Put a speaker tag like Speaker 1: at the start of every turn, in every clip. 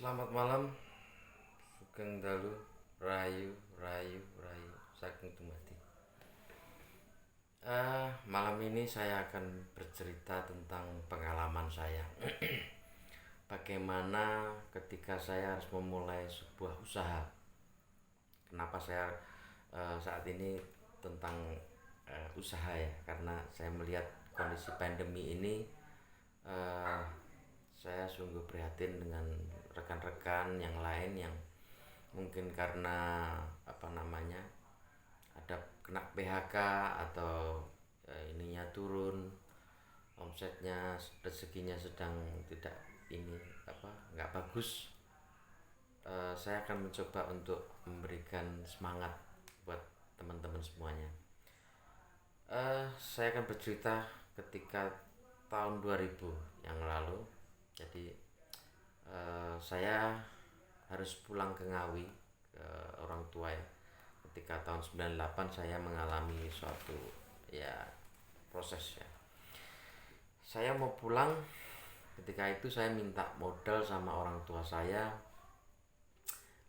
Speaker 1: Selamat malam, Sugeng Dalu, Rayu, Rayu, Rayu, Saking Dumadi. Malam ini saya akan bercerita tentang pengalaman saya. Bagaimana ketika saya harus memulai sebuah usaha. Kenapa saya saat ini tentang usaha ya? Karena saya melihat kondisi pandemi ini, eh, saya sungguh prihatin dengan rekan-rekan yang lain yang mungkin karena apa namanya ada kena PHK atau ininya turun omsetnya, rezekinya sedang tidak ini apa nggak bagus. Saya akan mencoba untuk memberikan semangat buat teman-teman semuanya. Saya akan bercerita ketika tahun 2000 yang lalu. Jadi saya harus pulang ke Ngawi, ke orang tua ya. Ketika tahun 98 saya mengalami suatu ya proses ya. Saya mau pulang, ketika itu saya minta modal sama orang tua saya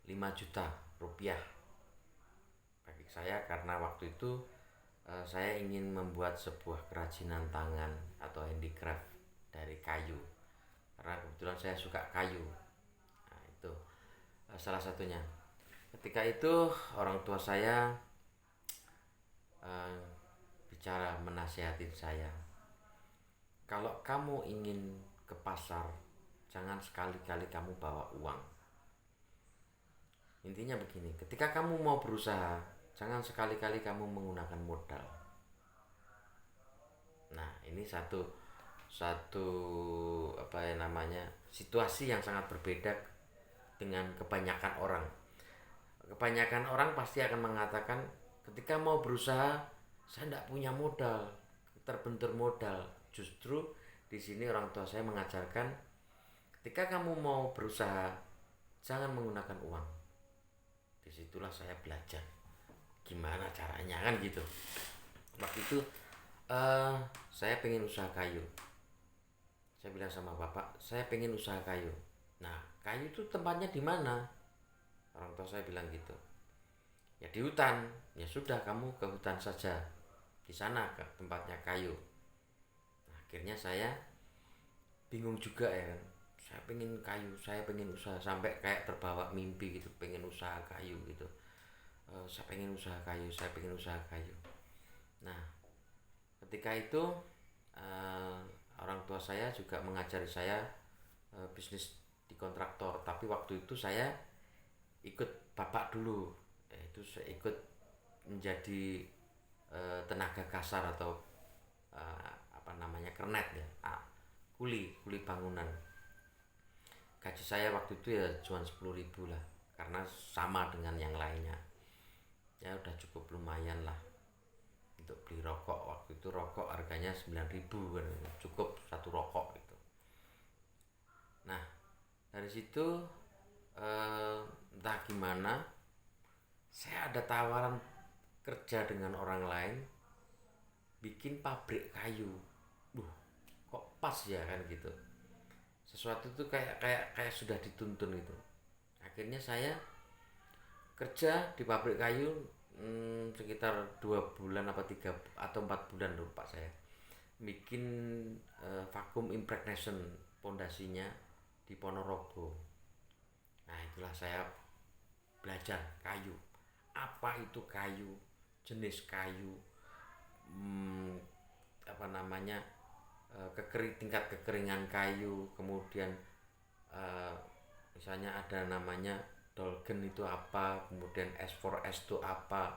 Speaker 1: 5 juta rupiah bagi saya karena waktu itu saya ingin membuat sebuah kerajinan tangan atau handicraft dari kayu karena kebetulan saya suka kayu. Nah, itu salah satunya. Ketika itu orang tua saya uh, bicara menasihatin saya, kalau kamu ingin ke pasar jangan sekali-kali kamu bawa uang. Intinya begini, ketika kamu mau berusaha jangan sekali-kali kamu menggunakan modal. Nah, ini satu satu apa ya namanya situasi yang sangat berbeda dengan kebanyakan orang. Kebanyakan orang pasti akan mengatakan ketika mau berusaha saya tidak punya modal, terbentur modal. Justru di sini orang tua saya mengajarkan ketika kamu mau berusaha jangan menggunakan uang. Disitulah saya belajar gimana caranya kan gitu. Waktu itu saya pengen usaha kayu. Saya bilang sama bapak, saya pengen usaha kayu. Nah, kayu itu tempatnya di mana? Orang tua saya bilang gitu. Ya di hutan. Ya sudah, kamu ke hutan saja. Di sana ke tempatnya kayu. Nah, akhirnya saya bingung juga ya kan. Saya pengen kayu, saya pengen usaha sampai kayak terbawa mimpi gitu, pengen usaha kayu gitu. Saya pengen usaha kayu, saya pengen usaha kayu. Nah, ketika itu uh, orang tua saya juga mengajari saya bisnis di kontraktor. Tapi waktu itu saya ikut bapak dulu, itu saya ikut menjadi tenaga kasar atau apa namanya kernet ya, kuli kuli bangunan. Gaji saya waktu itu ya cuma 10.000 lah, karena sama dengan yang lainnya ya udah cukup lumayan lah untuk beli rokok. Waktu itu rokok harganya 9.000 kan, cukup satu rokok gitu. Nah, dari situ entah gimana saya ada tawaran kerja dengan orang lain bikin pabrik kayu. Kok pas ya kan gitu. Sesuatu tuh kayak kayak kayak sudah dituntun gitu. Akhirnya saya kerja di pabrik kayu sekitar 2 bulan apa 3 atau 4 bulan lupa saya. Bikin vakum impregnation pondasinya di Ponorogo. Nah, itulah saya belajar kayu. Apa itu kayu? Jenis kayu, hmm, apa namanya tingkat kekeringan kayu, kemudian eh, misalnya ada namanya dolgen itu apa, kemudian S4S itu apa,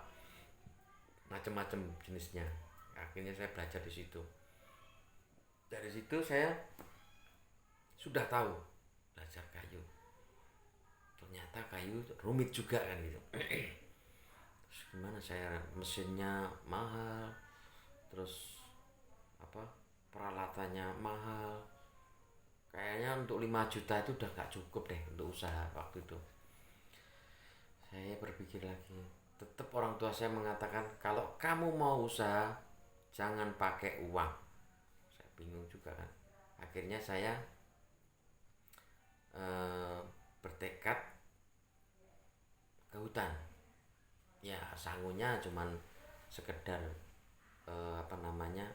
Speaker 1: macam-macam jenisnya. Akhirnya saya belajar di situ. Dari situ saya sudah tahu belajar kayu. Ternyata kayu rumit juga kan gitu. Terus gimana, saya mesinnya mahal, terus apa peralatannya mahal. Kayaknya untuk 5 juta itu udah gak cukup deh untuk usaha waktu itu. Saya berpikir lagi, tetap orang tua saya mengatakan kalau kamu mau usaha jangan pakai uang. Saya bingung juga kan. Akhirnya saya tekad ke hutan. Ya sangunya cuman sekedar apa namanya,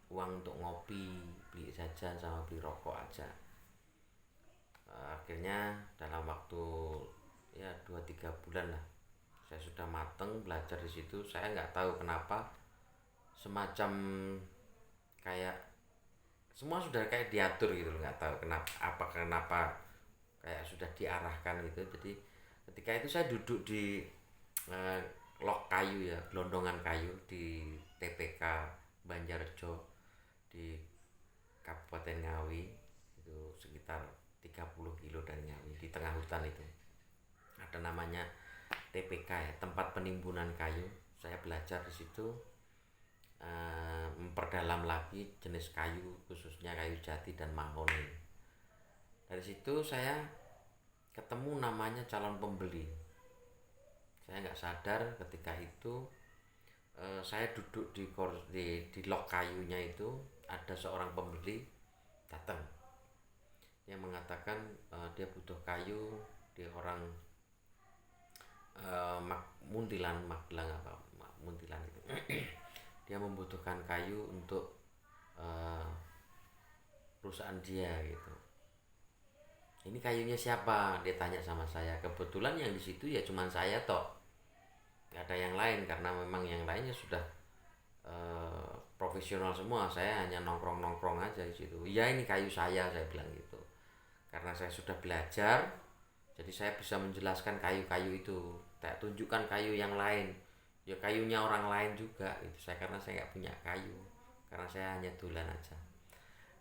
Speaker 1: uang untuk ngopi, beli jajan sama beli rokok aja. Akhirnya dalam waktu ya 2-3 bulan lah saya sudah mateng belajar di situ. Saya nggak tahu kenapa, semacam kayak semua sudah kayak diatur gitu loh, nggak tahu kenapa kayak sudah diarahkan gitu. Jadi ketika itu saya duduk di eh, lok kayu ya, gelondongan kayu di TPK Banjarjo di Kabupaten Ngawi, itu sekitar 30 kilo dari Ngawi, di tengah hutan itu ada namanya TPK ya, tempat penimbunan kayu. Saya belajar di situ, memperdalam lagi jenis kayu, khususnya kayu jati dan mahoni. Dari situ saya ketemu namanya calon pembeli. Saya nggak sadar ketika itu, saya duduk di lok kayunya itu, ada seorang pembeli datang. Dia mengatakan dia butuh kayu, dia orang Muntilan, Magelang apa Muntilan itu. Dia membutuhkan kayu untuk perusahaan dia gitu. Ini kayunya siapa? Dia tanya sama saya. Kebetulan yang di situ ya cuman saya toh, nggak ada yang lain karena memang yang lainnya sudah profesional semua. Saya hanya nongkrong aja di situ. Ya ini kayu saya bilang gitu. Karena saya sudah belajar, jadi saya bisa menjelaskan kayu-kayu itu. Saya tunjukkan kayu yang lain, ya kayunya orang lain juga itu. Karena saya nggak punya kayu, karena saya hanya tulen aja.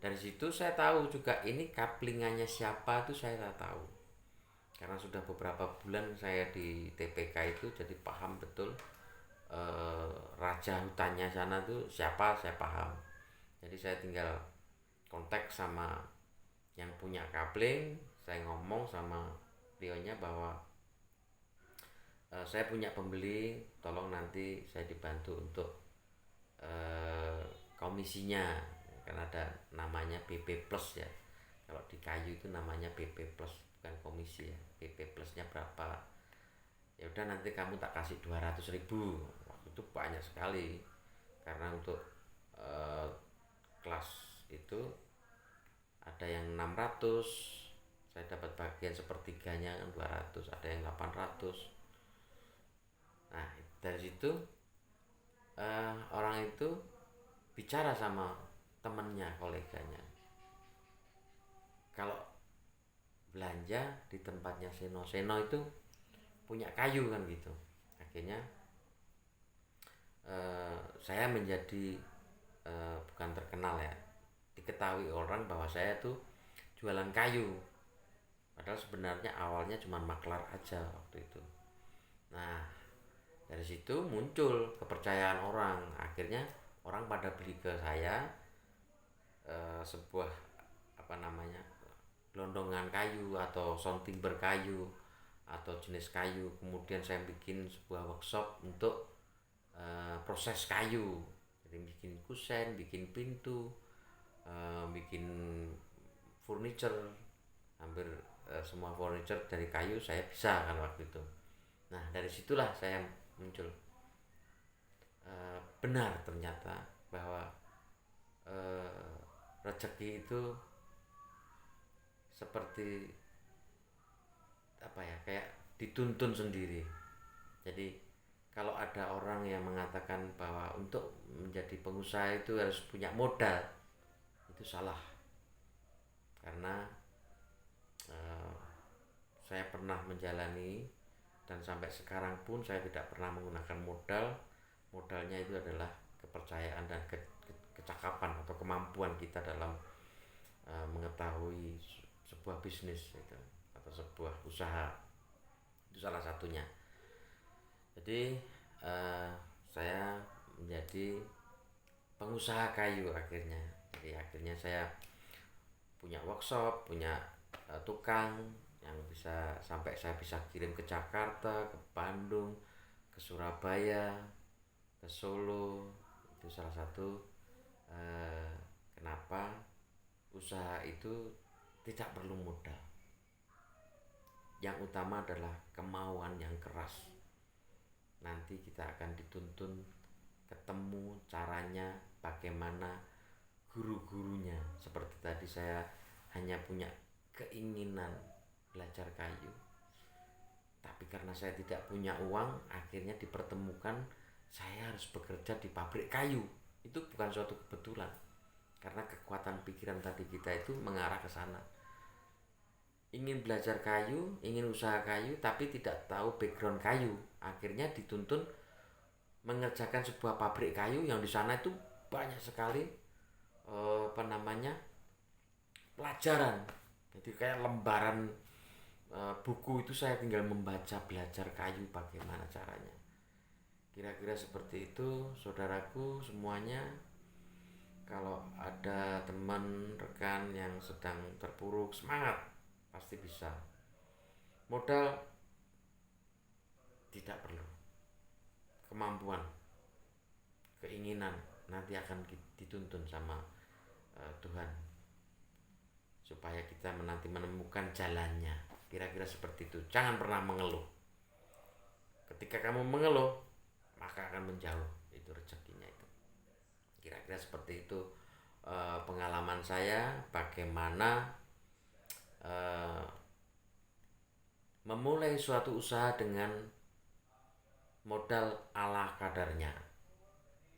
Speaker 1: Dari situ saya tahu juga ini kaplingannya siapa itu saya tak tahu. Karena sudah beberapa bulan saya di TPK itu, jadi paham betul raja hutannya sana tuh siapa, saya paham. Jadi saya tinggal kontak sama yang punya kapling, saya ngomong sama beliaunya bahwa saya punya pembeli, tolong nanti saya dibantu untuk komisinya, kan ada namanya PP plus ya. Kalau di kayu itu namanya PP plus, bukan komisi ya. PP plusnya berapa, ya udah nanti kamu tak kasih 200.000. Waktu itu banyak sekali, karena untuk kelas itu ada yang 600, saya dapat bagian sepertiganya kan 200, ada yang 800. Nah dari situ orang itu bicara sama temennya, koleganya, kalau belanja di tempatnya Seno itu punya kayu kan gitu. Akhirnya saya menjadi bukan terkenal ya, diketahui orang bahwa saya tuh jualan kayu, padahal sebenarnya awalnya cuma maklar aja waktu itu. Nah dari situ muncul kepercayaan orang, akhirnya orang pada beli ke saya sebuah apa namanya, gelondongan kayu atau sound timber kayu atau jenis kayu. Kemudian saya bikin sebuah workshop untuk proses kayu, jadi bikin kusen, bikin pintu, bikin furniture, hampir semua furniture dari kayu saya bisa kan waktu itu. Nah dari situlah saya muncul, benar ternyata bahwa rezeki itu seperti apa ya, kayak dituntun sendiri. Jadi kalau ada orang yang mengatakan bahwa untuk menjadi pengusaha itu harus punya modal, itu salah. Karena saya pernah menjalani, dan sampai sekarang pun saya tidak pernah menggunakan modal. Modalnya itu adalah kepercayaan dan kecakapan atau kemampuan kita dalam mengetahui sebuah bisnis itu, atau sebuah usaha. Itu salah satunya. Jadi saya menjadi pengusaha kayu akhirnya. Jadi akhirnya saya punya workshop, punya tukang yang bisa sampai saya bisa kirim ke Jakarta, ke Bandung, ke Surabaya, ke Solo. Itu salah satu kenapa usaha itu tidak perlu modal. yang utama adalah kemauan yang keras. Nanti kita akan dituntun ketemu caranya bagaimana, guru-gurunya. Seperti tadi saya hanya punya keinginan belajar kayu, tapi karena saya tidak punya uang, akhirnya dipertemukan saya harus bekerja di pabrik kayu. Itu bukan suatu kebetulan, karena kekuatan pikiran tadi kita itu mengarah ke sana. Ingin belajar kayu, ingin usaha kayu, tapi tidak tahu background kayu, akhirnya dituntun mengerjakan sebuah pabrik kayu yang di sana itu banyak sekali pelajaran. Jadi kayak lembaran buku itu saya tinggal membaca, belajar kayu bagaimana caranya. Kira-kira seperti itu saudaraku semuanya. Kalau ada teman rekan yang sedang terpuruk, semangat, pasti bisa. Modal tidak perlu, kemampuan, keinginan nanti akan dituntun sama Tuhan supaya kita nanti menemukan jalannya. Kira-kira seperti itu. Jangan pernah mengeluh. Ketika kamu mengeluh, maka akan menjauh itu rezekinya itu. Kira-kira seperti itu pengalaman saya bagaimana memulai suatu usaha dengan modal ala kadarnya.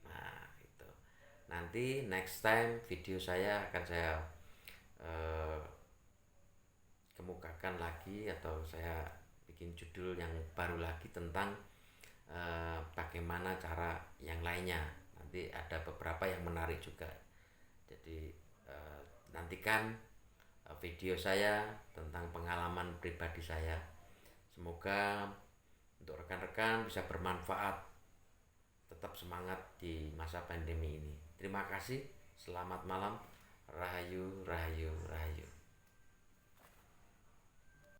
Speaker 1: Nah, itu. Nanti next time video saya akan saya kemukakan lagi, atau saya bikin judul yang baru lagi tentang bagaimana cara yang lainnya. Nanti ada beberapa yang menarik juga. Jadi nantikan video saya tentang pengalaman pribadi saya. Semoga untuk rekan-rekan bisa bermanfaat. Tetap semangat di masa pandemi ini. Terima kasih. Selamat malam. Rahayu, rahayu, rahayu.